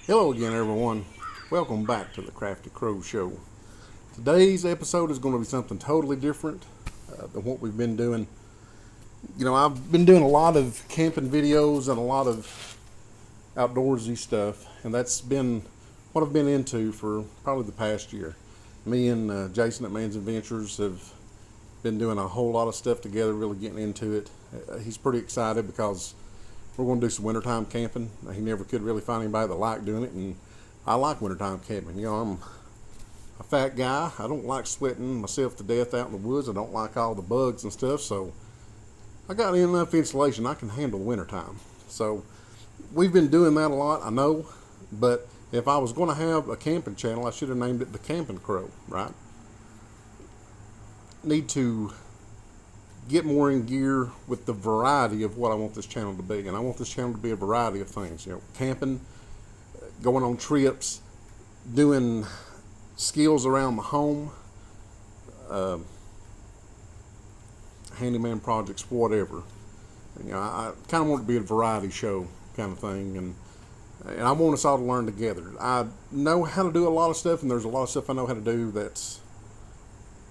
Hello again, everyone. Welcome back to the Crafty Crow Show. Today's episode is going to be something totally different than what we've been doing. I've been doing a lot of camping videos and a lot of outdoorsy stuff, and that's been what I've been into for probably the past year. Me and Jason at Man's Adventures have been doing a whole lot of stuff together, really getting into it. He's pretty excited because we're going to do some wintertime camping. He never could really find anybody that liked doing it, and I like wintertime camping. I'm a fat guy. I don't like sweating myself to death out in the woods. I don't like all the bugs and stuff, so I got enough insulation. I can handle wintertime. So we've been doing that a lot, I know, but if I was going to have a camping channel, I should have named it the Camping Crow, right? Need to get more in gear with the variety of what I want this channel to be. And I want this channel to be a variety of things. Camping, going on trips, doing skills around the home, handyman projects, whatever. I kind of want it to be a variety show kind of thing. And I want us all to learn together. I know how to do a lot of stuff, and there's a lot of stuff I know how to do that's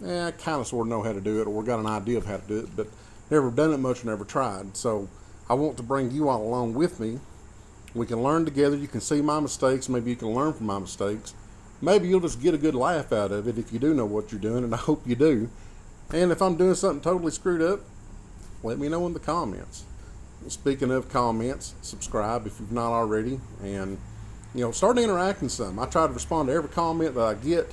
I kind of sort of know how to do it, or got an idea of how to do it, but never done it much, never tried. So I want to bring you all along with me. We can learn together. You can see my mistakes. Maybe you can learn from my mistakes. Maybe you'll just get a good laugh out of it if you do know what you're doing, and I hope you do. And if I'm doing something totally screwed up, let me know in the comments. Speaking of comments, subscribe if you've not already, and start interacting some. I try to respond to every comment that I get,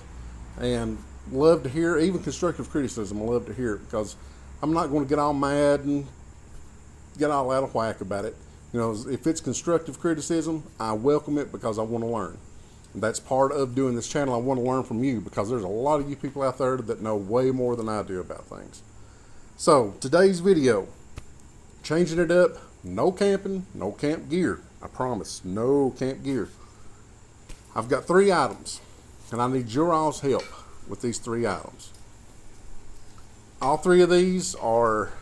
and love to hear, even constructive criticism. I love to hear it, because I'm not going to get all mad and get all out of whack about it. If it's constructive criticism, I welcome it because I want to learn. And that's part of doing this channel. I want to learn from you, because there's a lot of you people out there that know way more than I do about things. So today's video, changing it up. No camping, no camp gear. I promise, no camp gear. I've got 3 items, and I need your all's help with these 3 items. All 3 of these are,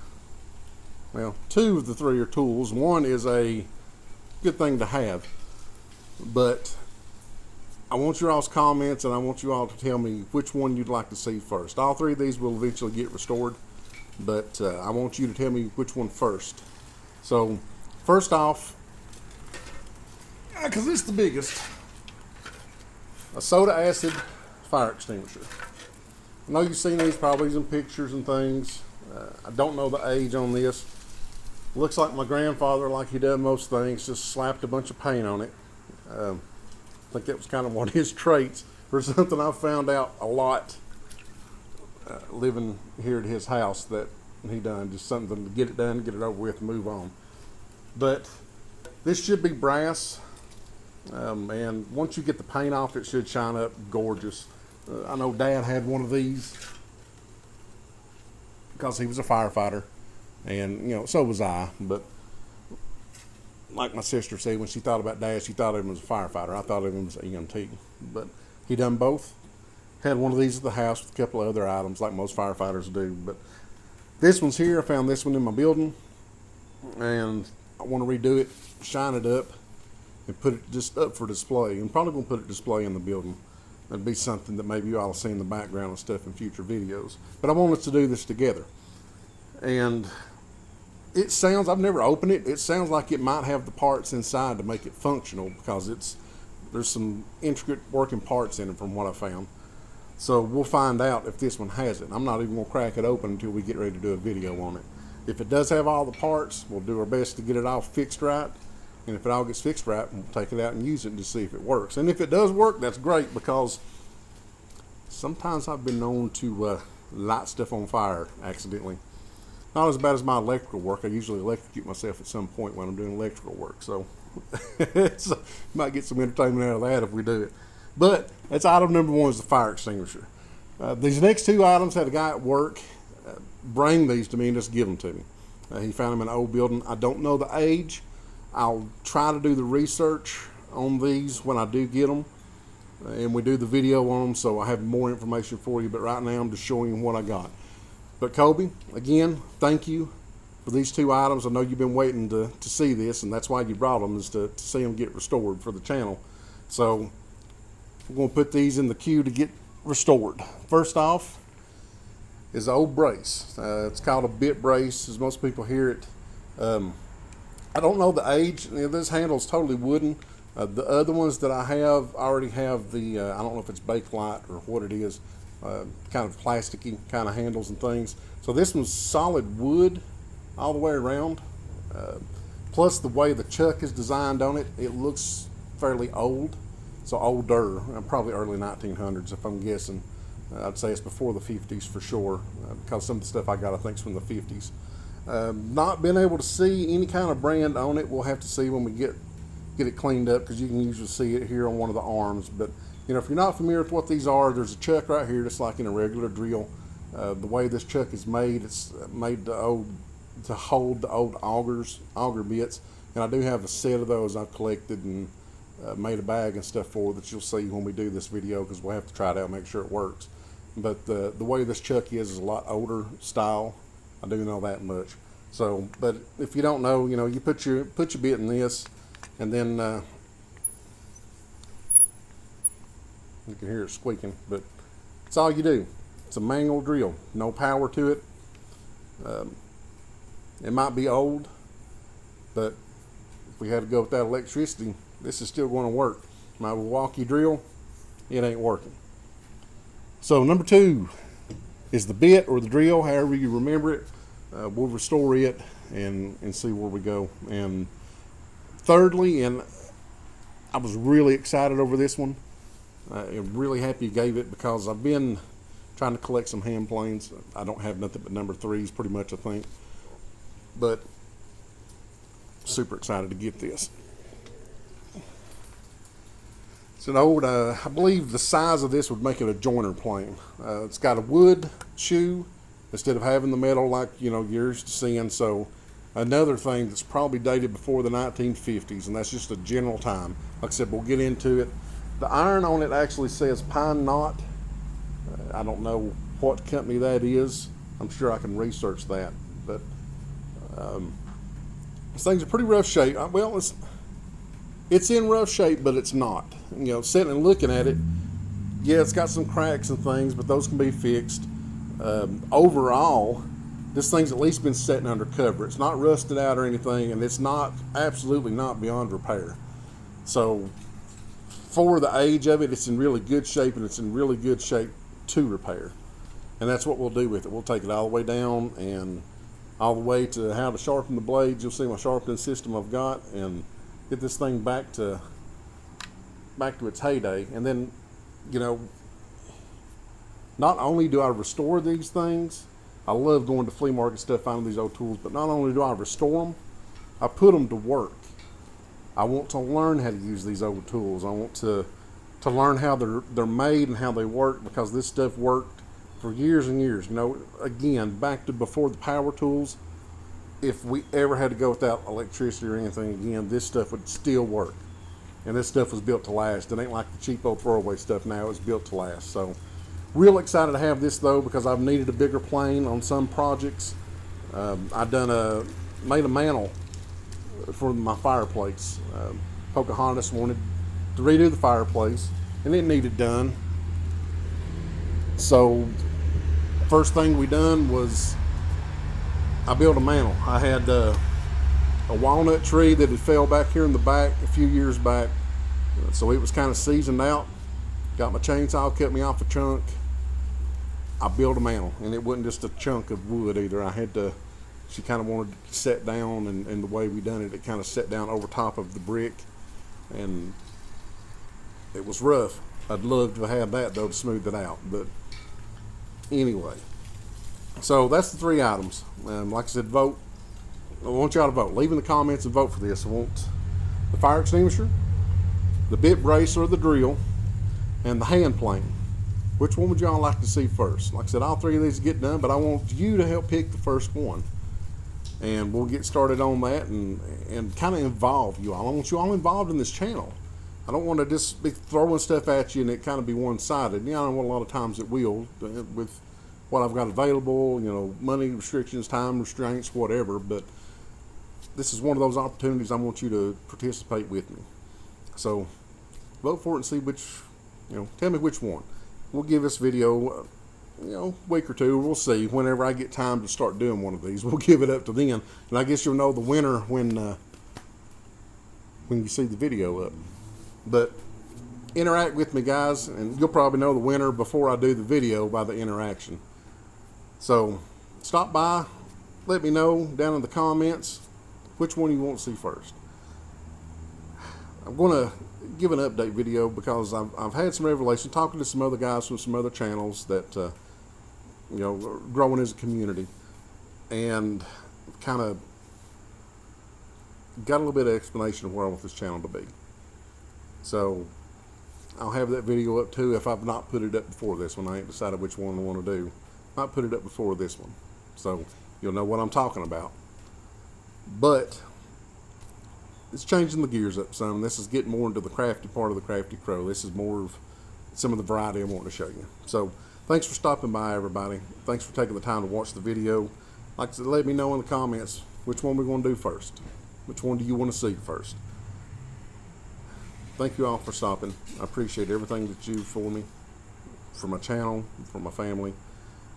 2 of the 3 are tools. One is a good thing to have, but I want your all's comments, and I want you all to tell me which one you'd like to see first. All 3 of these will eventually get restored, but I want you to tell me which one first. So first off, because it's the biggest, a soda acid fire extinguisher. I know you've seen these probably in pictures and things. I don't know the age on this. Looks like my grandfather, like he does most things, just slapped a bunch of paint on it. I think that was kind of one of his traits, or something I've found out a lot living here at his house that he done. Just something to get it done, get it over with, and move on. But this should be brass. And once you get the paint off, it should shine up gorgeous. I know Dad had one of these because he was a firefighter, and so was I. But like my sister said, when she thought about Dad, she thought of him as a firefighter. I thought of him as an EMT. But he done both. Had one of these at the house with a couple of other items, like most firefighters do. But this one's here. I found this one in my building, and I want to redo it, shine it up, and put it just up for display. I'm probably going to put it display in the building. That'd be something that maybe you all will see in the background and stuff in future videos. But I want us to do this together. And it sounds, I've never opened it, it sounds like it might have the parts inside to make it functional, because there's some intricate working parts in it from what I found. So we'll find out if this one has it. I'm not even going to crack it open until we get ready to do a video on it. If it does have all the parts, we'll do our best to get it all fixed right. And if it all gets fixed right, we'll take it out and use it to see if it works. And if it does work, that's great, because sometimes I've been known to light stuff on fire accidentally. Not as bad as my electrical work. I usually electrocute myself at some point when I'm doing electrical work. So might get some entertainment out of that if we do it. But that's item number 1, is the fire extinguisher. These next 2 items, had a guy at work bring these to me and just give them to me. He found them in an old building. I don't know the age. I'll try to do the research on these when I do get them, and we do the video on them, so I have more information for you. But right now I'm just showing you what I got. But Kobe, again, thank you for these 2 items. I know you've been waiting to see this, and that's why you brought them, is to see them get restored for the channel. So we're going to put these in the queue to get restored. First off is the old brace. It's called a bit brace, as most people hear it. I don't know the age. This handle is totally wooden. The other ones that I have already have the, I don't know if it's Bakelite or what it is, kind of plasticky kind of handles and things. So this one's solid wood all the way around. Plus the way the chuck is designed on it, it looks fairly old. So older, probably early 1900s if I'm guessing. I'd say it's before the 50s for sure, because some of the stuff I got I think is from the 50s. Not been able to see any kind of brand on it. We'll have to see when we get it cleaned up, because you can usually see it here on one of the arms. But you know, if you're not familiar with what these are, there's a chuck right here just like in a regular drill. The way this chuck is made, it's made to hold the old auger bits, and I do have a set of those I've collected and made a bag and stuff for that you'll see when we do this video, because we'll have to try it out and make sure it works. But the way this chuck is a lot older style. I do know that much. So, but if you don't know, you know, you put your bit in this, and then you can hear it squeaking, but it's all you do. It's a manual drill, no power to it. It might be old, but if we had to go with that electricity, this is still going to work. My Milwaukee drill, it ain't working. So number 2 is the bit or the drill, however you remember it. We'll restore it and see where we go. And thirdly, and I was really excited over this one. I'm really happy you gave it, because I've been trying to collect some hand planes. I don't have nothing but number 3s pretty much, I think. But super excited to get this. It's an old, I believe the size of this would make it a joiner plane. It's got a wood shoe instead of having the metal like, you know, you're used to seeing. So another thing that's probably dated before the 1950s, and that's just a general time. Like I said, we'll get into it. The iron on it actually says Pine Knot. I don't know what company that is. I'm sure I can research that. But this thing's a pretty rough shape. Well, it's in rough shape, but it's not. You know, sitting and looking at it, yeah, it's got some cracks and things, but those can be fixed. Overall, this thing's at least been sitting under cover. It's not rusted out or anything, and it's not, absolutely not beyond repair. So for the age of it, it's in really good shape, and it's in really good shape to repair. And that's what we'll do with it. We'll take it all the way down and all the way to how to sharpen the blades. You'll see my sharpening system I've got, and get this thing back to its heyday. And then, you know, not only do I restore these things, I love going to flea market stuff, finding these old tools, but not only do I restore them, I put them to work. I want to learn how to use these old tools. I want to learn how they're made and how they work, because this stuff worked for years and years. You know, again, back to before the power tools, if we ever had to go without electricity or anything again, this stuff would still work. And this stuff was built to last. It ain't like the cheap old throwaway stuff now. It's built to last. So real excited to have this though, because I've needed a bigger plane on some projects. I've made a mantle for my fireplace. Pocahontas wanted to redo the fireplace, and it needed done. So first thing we done was I built a mantle. I had a walnut tree that had fell back here in the back a few years back, so it was kind of seasoned out. Got my chainsaw, cut me off a chunk. I built a mantle, and it wasn't just a chunk of wood either. She kind of wanted to set down, and the way we done it, it kind of set down over top of the brick, and it was rough. I'd love to have that though to smooth it out, but anyway. So that's the 3 items. Like I said, vote. I want y'all to vote. Leave in the comments and vote for this. I want the fire extinguisher, the bit brace or the drill, and the hand plane. Which one would y'all like to see first? Like I said, all 3 of these get done, but I want you to help pick the first one. And we'll get started on that and kind of involve you all. I want you all involved in this channel. I don't want to just be throwing stuff at you and it kind of be one-sided. You know, I know a lot of times it will with what I've got available, you know, money restrictions, time restraints, whatever. But this is one of those opportunities I want you to participate with me. So Vote for it and see which, tell me which one. We'll give this video, week or two. We'll see. Whenever I get time to start doing one of these, we'll give it up to then. And I guess you'll know the winner when you see the video up. But interact with me, guys, and you'll probably know the winner before I do the video by the interaction. So stop by, let me know down in the comments which one you want to see first. I'm going to give an update video because I've had some revelation talking to some other guys from some other channels that are growing as a community, and kind of got a little bit of explanation of where I want this channel to be. So I'll have that video up too. If I've not put it up before this one, I ain't decided which one I want to do. I might put it up before this one, so you'll know what I'm talking about. But it's changing the gears up some. This is getting more into the crafty part of the Crafty Crow. This is more of some of the variety I want to show you. So thanks for stopping by, everybody. Thanks for taking the time to watch the video. Like I said, let me know in the comments which one we're going to do first. Which one do you want to see first? Thank you all for stopping. I appreciate everything that you do for me, for my channel, for my family.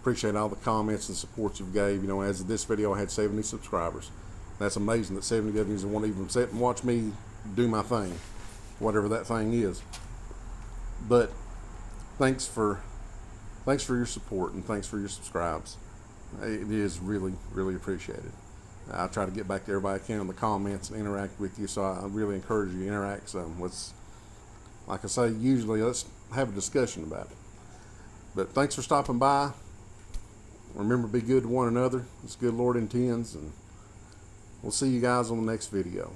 Appreciate all the comments and support you've gave. As of this video, I had 70 subscribers. That's amazing that 70 of you won't even sit and watch me do my thing, whatever that thing is. But thanks for your support, and thanks for your subscribes. It is really, really appreciated. I try to get back to everybody I can in the comments and interact with you, so I really encourage you to interact some. Like I say, usually let's have a discussion about it. But thanks for stopping by. Remember, be good to one another. It's good Lord intends, and we'll see you guys on the next video.